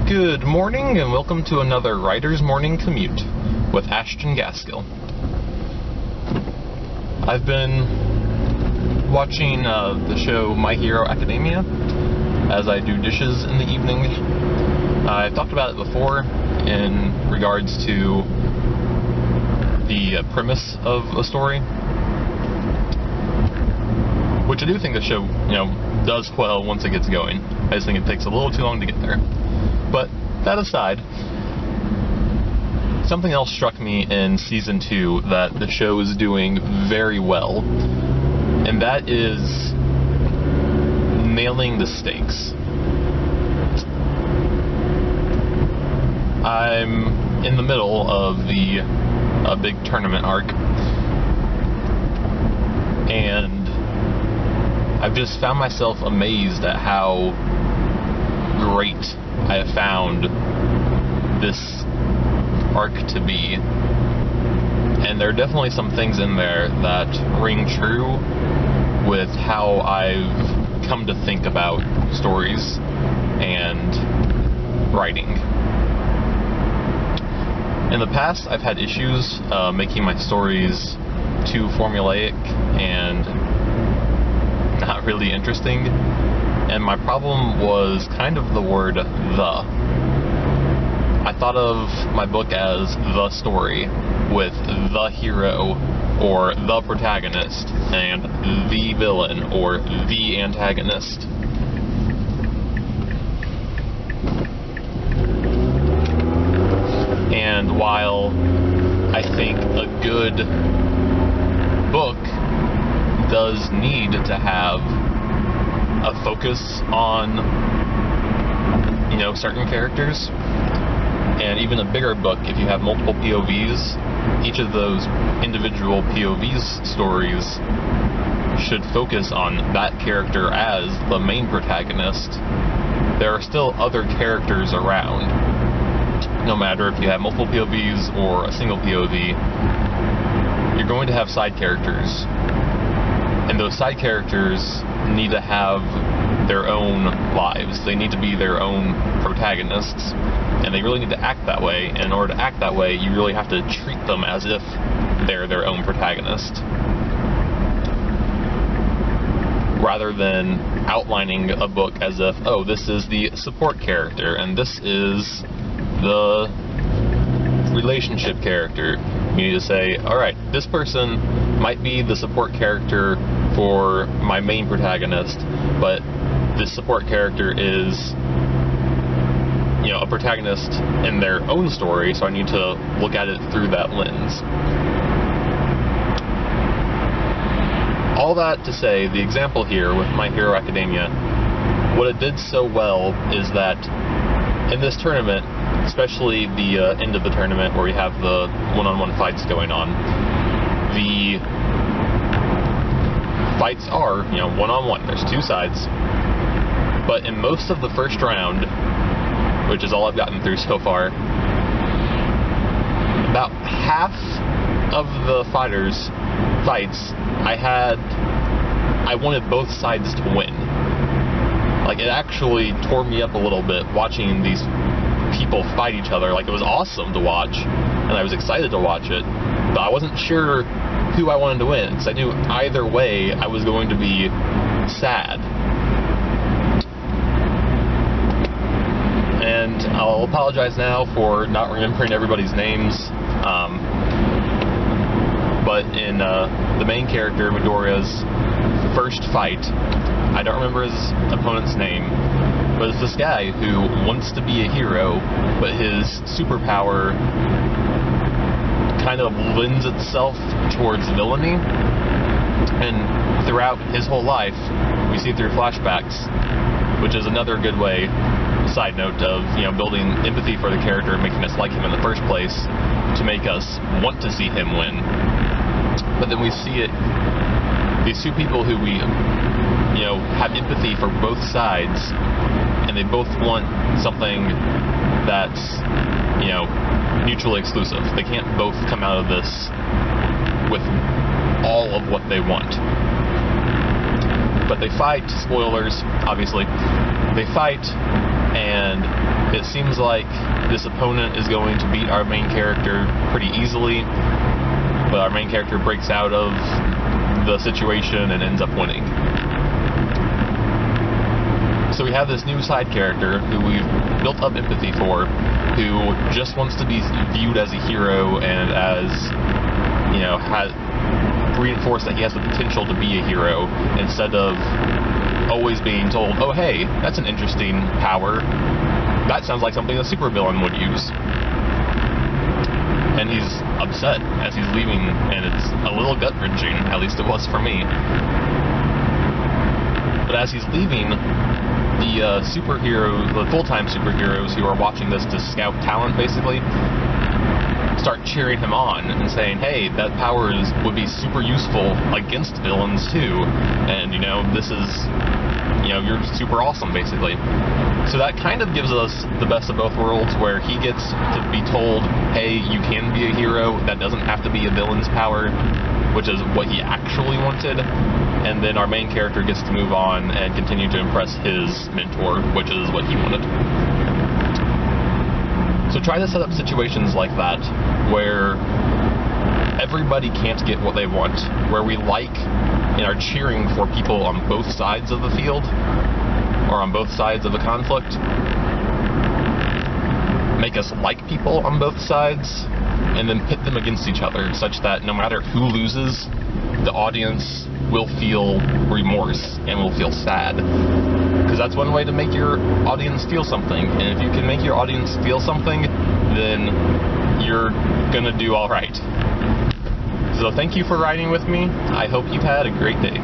Good morning, and welcome to another Writer's Morning Commute with Ashton Gaskill. I've been watching the show My Hero Academia as I do dishes in the evening. I've talked about it before in regards to the premise of a story, which I do think the show, does well once it gets going. I just think it takes a little too long to get there. But that aside, something else struck me in Season 2 that the show is doing very well, and that is nailing the stakes. I'm in the middle of a big tournament arc, and I've just found myself amazed at how great I have found this arc to be. And there are definitely some things in there that ring true with how I've come to think about stories and writing. In the past, I've had issues making my stories too formulaic and not really interesting. And my problem was kind of the word "the." I thought of my book as the story, with the hero, or the protagonist, and the villain, or the antagonist. And while I think a good book does need to have a focus on, certain characters, and even a bigger book, if you have multiple POVs, each of those individual POVs stories should focus on that character as the main protagonist. There are still other characters around, no matter if you have multiple POVs or a single POV. You're going to have side characters, and those side characters need to have their own lives. They need to be their own protagonists, and they really need to act that way. And in order to act that way, you really have to treat them as if they're their own protagonist, rather than outlining a book as if, oh, this is the support character, and this is the relationship character. You need to say, alright, this person might be the support character for my main protagonist, but this support character is, a protagonist in their own story, so I need to look at it through that lens. All that to say, the example here with My Hero Academia, what it did so well is that in this tournament, especially the end of the tournament where we have the one-on-one fights going on, the fights are, one-on-one. There's two sides. But in most of the first round, which is all I've gotten through so far, about half of the fights, I wanted both sides to win. Like, it actually tore me up a little bit watching these people fight each other. Like, it was awesome to watch, and I was excited to watch it, but I wasn't sure who I wanted to win, because I knew either way I was going to be sad. And I'll apologize now for not remembering everybody's names, but in the main character, Midoriya's first fight, I don't remember his opponent's name, but it's this guy who wants to be a hero, but his superpower kind of lends itself towards villainy, and throughout his whole life, we see through flashbacks, which is another good way, side note, of building empathy for the character and making us like him in the first place, to make us want to see him win. But then we see it, these two people who we have empathy for both sides, and they both want something that's mutually exclusive. They can't both come out of this with all of what they want. But they fight, spoilers, obviously, they fight, and it seems like this opponent is going to beat our main character pretty easily, but our main character breaks out of the situation and ends up winning. So we have this new side character who we've built up empathy for, who just wants to be viewed as a hero and as, you know, has reinforced that he has the potential to be a hero, instead of always being told, oh hey, that's an interesting power. That sounds like something a supervillain would use. And he's upset as he's leaving, and it's a little gut-wrenching, at least it was for me. But as he's leaving, the full-time superheroes who are watching this to scout talent, basically, start cheering him on and saying, hey, that power would be super useful against villains too, and, you know, this is, you know, you're super awesome, basically. So that kind of gives us the best of both worlds, where he gets to be told, hey, you can be a hero, that doesn't have to be a villain's power, which is what he actually wanted, and then our main character gets to move on and continue to impress his mentor, which is what he wanted. So try to set up situations like that, where everybody can't get what they want, where we like and are cheering for people on both sides of the field, or on both sides of a conflict. Make us like people on both sides, and then pit them against each other, such that no matter who loses, the audience will feel remorse and will feel sad. Because that's one way to make your audience feel something, and if you can make your audience feel something, then you're gonna do alright. So thank you for riding with me. I hope you've had a great day.